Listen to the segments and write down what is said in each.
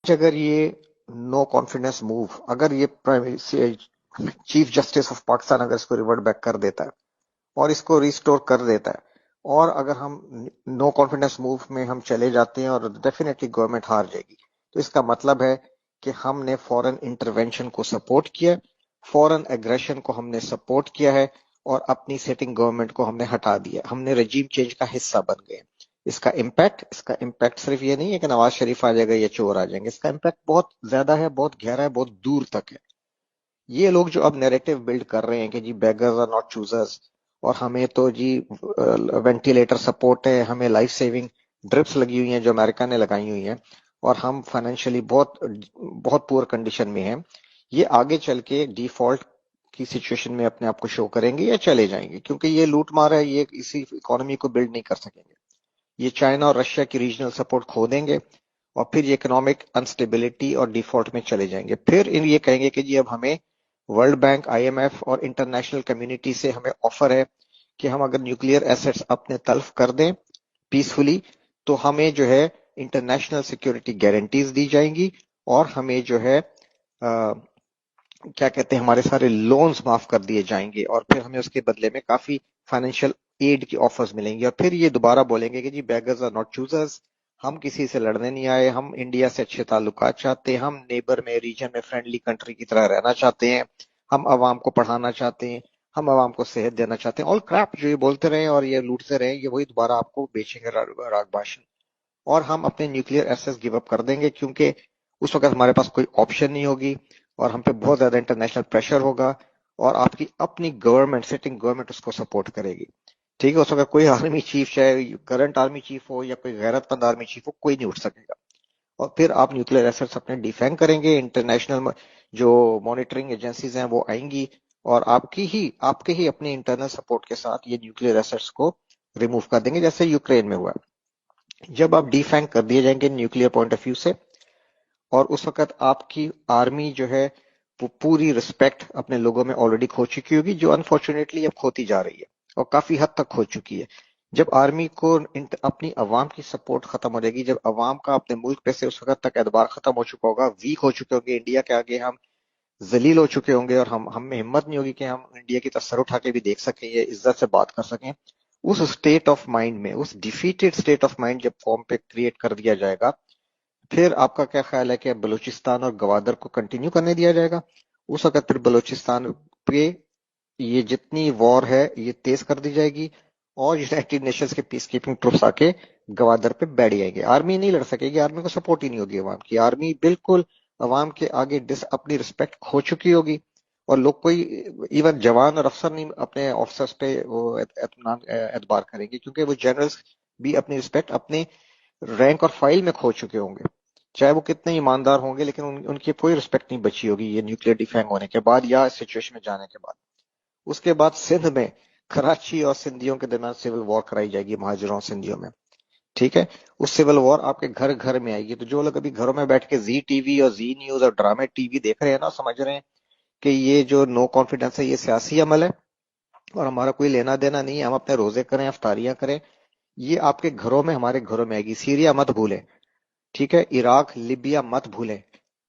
اگر یہ no confidence move, اگر یہ چیف جسٹس آف پاکستان اگر اس کو ریورٹ بیک کر دیتا ہے اور اس کو ریسٹور کر دیتا ہے، اور اگر ہم نو کانفیڈنس موو میں ہم چلے جاتے ہیں اور ڈیفینیٹلی گورنمنٹ ہار جائے گی، تو اس کا مطلب ہے کہ ہم نے فورن انٹرونشن کو سپورٹ کیا، فورن ایگریشن کو ہم نے سپورٹ کیا ہے، اور اپنی سیٹنگ گورنمنٹ کو ہم نے ہٹا دیا، ہم نے رجیم چینج کا حصہ بن گئے۔ اس کا امپیکٹ صرف یہ نہیں ہے کہ نواز شریف آ جائے گا یا چور آ جائیں گے، اس کا امپیکٹ بہت زیادہ ہے، بہت گہرا ہے، بہت دور تک ہے۔ یہ لوگ جو اب نیریٹو بلڈ کر رہے ہیں کہ جی بیگرز آر ناٹ چوزرز، اور ہمیں تو جی وینٹیلیٹر سپورٹ ہے، ہمیں لائف سیونگ ڈرپس لگی ہوئی ہیں جو امریکہ نے لگائی ہوئی ہیں، اور ہم فائنینشلی بہت بہت پور کنڈیشن میں ہیں، یہ آگے چل کے ڈیفالٹ کی سچویشن میں اپنے آپ کو شو کریں گے یا چلے جائیں گے، کیونکہ یہ لوٹ مار ہے، یہ اسی اکانومی کو بلڈ نہیں کر سکیں گے۔ یہ چائنا اور رشیا کی ریجنل سپورٹ کھو دیں گے، اور پھر یہ اکنامک انسٹیبلٹی اور ڈیفالٹ میں چلے جائیں گے۔ پھر یہ کہیں گے کہ جی اب ہمیں world bank, I M F اور انٹرنیشنل کمیونٹی سے ہمیں آفر ہے کہ ہم اگر نیوکلیئر ایسٹس اپنے تلف کر دیں پیسفلی، تو ہمیں جو ہے انٹرنیشنل سیکیورٹی گارنٹیز دی جائیں گی، اور ہمیں جو ہے کیا کہتے ہیں ہمارے سارے لونز معاف کر دیے جائیں گے، اور پھر ہمیں اس کے بدلے میں کافی فائنینشیل ایڈ کی آفرز ملیں گی، اور پھر یہ دوبارہ بولیں گے کہ جی بیگرز آر ناٹ چوزرز، ہم کسی سے لڑنے نہیں آئے، ہم انڈیا سے اچھے تعلقات چاہتے ہیں، ہم نیبر میں ریجن میں فرینڈلی کنٹری کی طرح رہنا چاہتے ہیں، ہم عوام کو پڑھانا چاہتے ہیں، ہم عوام کو صحت دینا چاہتے ہیں، آل کراپ جو یہ بولتے رہے اور یہ لوٹتے رہے، یہ وہی دوبارہ آپ کو بیچیں گے راگ بھاشن۔ اور ہم اپنے نیوکلیئر ایسس گیو اپ کر دیں گے، کیونکہ اس وقت ہمارے پاس کوئی آپشن نہیں ہوگی، اور ہم پہ بہت زیادہ انٹرنیشنل پریشر ہوگا، اور آپ کی اپنی گورنمنٹ، سٹنگ گورنمنٹ اس کو سپورٹ کرے گی۔ ٹھیک ہے، اس وقت کوئی آرمی چیف، چاہے کرنٹ آرمی چیف ہو یا کوئی غیرت مند آرمی چیف ہو، کوئی نہیں اٹھ سکے گا، اور پھر آپ نیوکلیئر ایسٹس اپنے ڈیفینگ کریں گے، انٹرنیشنل جو مانیٹرنگ ایجنسیز ہیں وہ آئیں گی، اور آپ کے ہی اپنے انٹرنل سپورٹ کے ساتھ یہ نیوکلیئر ایسٹس کو ریموو کر دیں گے، جیسے یوکرین میں ہوا۔ جب آپ ڈیفینگ کر دیے جائیں گے نیوکلیئر پوائنٹ آف ویو سے، اور اس وقت آپ کی آرمی جو ہے وہ پوری رسپیکٹ اپنے لوگوں میں آلریڈی کھو چکی ہوگی، جو انفارچونیٹلی اب کھوتی جا رہی ہے اور کافی حد تک کھو چکی ہے۔ جب آرمی کو اپنی عوام کی سپورٹ ختم ہو جائے گی، جب عوام کا اپنے ملک پہ سے اس وقت تک اعتبار ختم ہو چکا ہوگا، ویک ہو چکے ہوں گے، انڈیا کے آگے ہم ذلیل ہو چکے ہوں گے، اور ہم میں ہمت نہیں ہوگی کہ ہم انڈیا کی طرف سر اٹھا کے بھی دیکھ سکیں یا عزت سے بات کر سکیں، اس اسٹیٹ آف مائنڈ میں، اس ڈیفیٹڈ اسٹیٹ آف مائنڈ جب قوم پہ کریٹ کر دیا جائے گا، پھر آپ کا کیا خیال ہے کہ بلوچستان اور گوادر کو کنٹینیو کرنے دیا جائے گا؟ اس وقت پھر بلوچستان پہ یہ جتنی وار ہے یہ تیز کر دی جائے گی، اور یونائٹڈ نیشنز کے پیس کیپنگ ٹروپس آ کے گوادر پہ بیٹھ جائیں گے۔ آرمی نہیں لڑ سکے گی، آرمی کو سپورٹ ہی نہیں ہوگی عوام کی، آرمی بالکل عوام کے آگے اپنی رسپیکٹ کھو چکی ہوگی، اور لوگ کوئی ایون جوان اور افسر نہیں اپنے آفیسرز پہ وہ اعتبار کریں گے، کیونکہ وہ جنرلز بھی اپنی رسپیکٹ اپنے رینک اور فائل میں کھو چکے ہوں گے، چاہے وہ کتنے ایماندار ہوں گے، لیکن ان کی کوئی رسپیکٹ نہیں بچی ہوگی یہ نیوکلیئر ڈیفینگ ہونے کے بعد یا اس سچویشن میں جانے کے بعد۔ اس کے بعد سندھ میں کراچی اور سندھیوں کے درمیان سول وار کرائی جائے گی، مہاجروں اور سندھیوں میں۔ ٹھیک ہے، اس سول وار آپ کے گھر گھر میں آئے گی، تو جو لوگ ابھی گھروں میں بیٹھ کے زی ٹی وی اور زی نیوز اور ڈرامے ٹی وی دیکھ رہے ہیں نا، سمجھ رہے ہیں کہ یہ جو نو کانفیڈنس ہے یہ سیاسی عمل ہے اور ہمارا کوئی لینا دینا نہیں ہے، ہم اپنے روزے کریں، افطاریاں کریں، یہ آپ کے گھروں میں، ہمارے گھروں میں آئے گی۔ سیریا مت بھولیں، ٹھیک ہے، عراق، لیبیا مت بھولیں،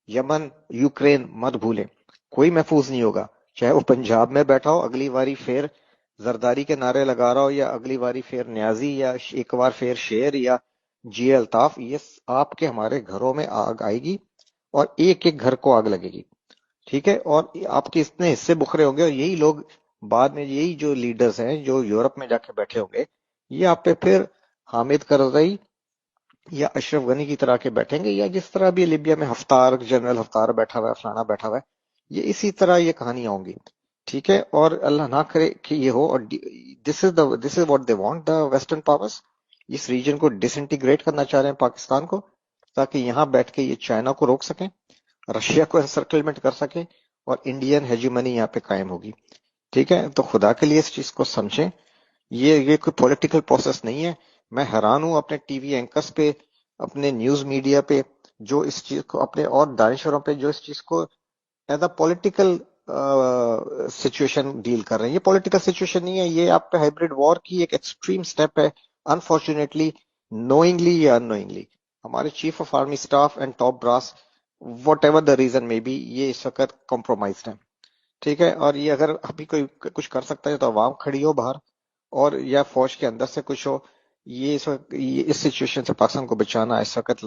یمن، یوکرین مت بھولیں، کوئی محفوظ نہیں ہوگا، چاہے وہ پنجاب میں بیٹھا ہو اگلی باری پھر زرداری کے نعرے لگا رہا ہو، یا اگلی باری پھر نیازی، یا ایک بار پھر شیر، یا جی الطاف، یہ آپ کے ہمارے گھروں میں آگ آئے گی، اور ایک ایک گھر کو آگ لگے گی۔ ٹھیک ہے، اور آپ کے اتنے حصے بکھرے ہوں گے، اور یہی لوگ بعد میں، یہی جو لیڈرز ہیں جو یورپ میں جا کے بیٹھے ہوں گے، یہ آپ پہ پھر حامد کرزئی یا اشرف غنی کی طرح کے بیٹھیں گے، یا جس طرح بھی لیبیا میں ہفتار، جنرل ہفتار بیٹھا ہوا ہے، فلانا بیٹھا ہوا ہے، یہ اسی طرح یہ کہانیاں ہوں گی۔ ٹھیک ہے، اور اللہ نہ کرے کہ یہ ہو، اور this is what they want the western powers, اس ریجن کو ڈس انٹیگریٹ کرنا چاہ رہے ہیں پاکستان کو، تاکہ یہاں بیٹھ کے یہ چائنا کو روک سکیں، رشیا کو انسرکلمنٹ کر سکیں، اور انڈین ہیجیمنی یہاں پہ قائم ہوگی۔ ٹھیک ہے، تو خدا کے لیے اس چیز کو سمجھیں، یہ کوئی پولیٹیکل پروسیس نہیں ہے۔ میں حیران ہوں اپنے ٹی وی اینکرز پہ، اپنے نیوز میڈیا پہ، جو اس چیز کو اپنے، اور دانشوروں پہ جو اس چیز کو as a political situation deal کر رہے ہیں۔ یہ پولیٹیکل سچویشن نہیں ہے، یہ آپ پہ ہائبرڈ وار کی ایک ایکسٹریم سٹیپ ہے، انفارچونیٹلی، نوئنگلی یا ان نوئنگلی۔ ہمارے chief of army staff and top brass what ever the reason میں بھی یہ اس وقت کمپرومائزڈ ہے. ٹھیک ہے، اور یہ اگر ابھی کوئی کچھ کر سکتا ہے تو عوام کھڑی ہو باہر، اور یا فوج کے اندر سے کچھ ہو. یہ اس وقت اس سچویشن سے پاکستان کو بچانا اس وقت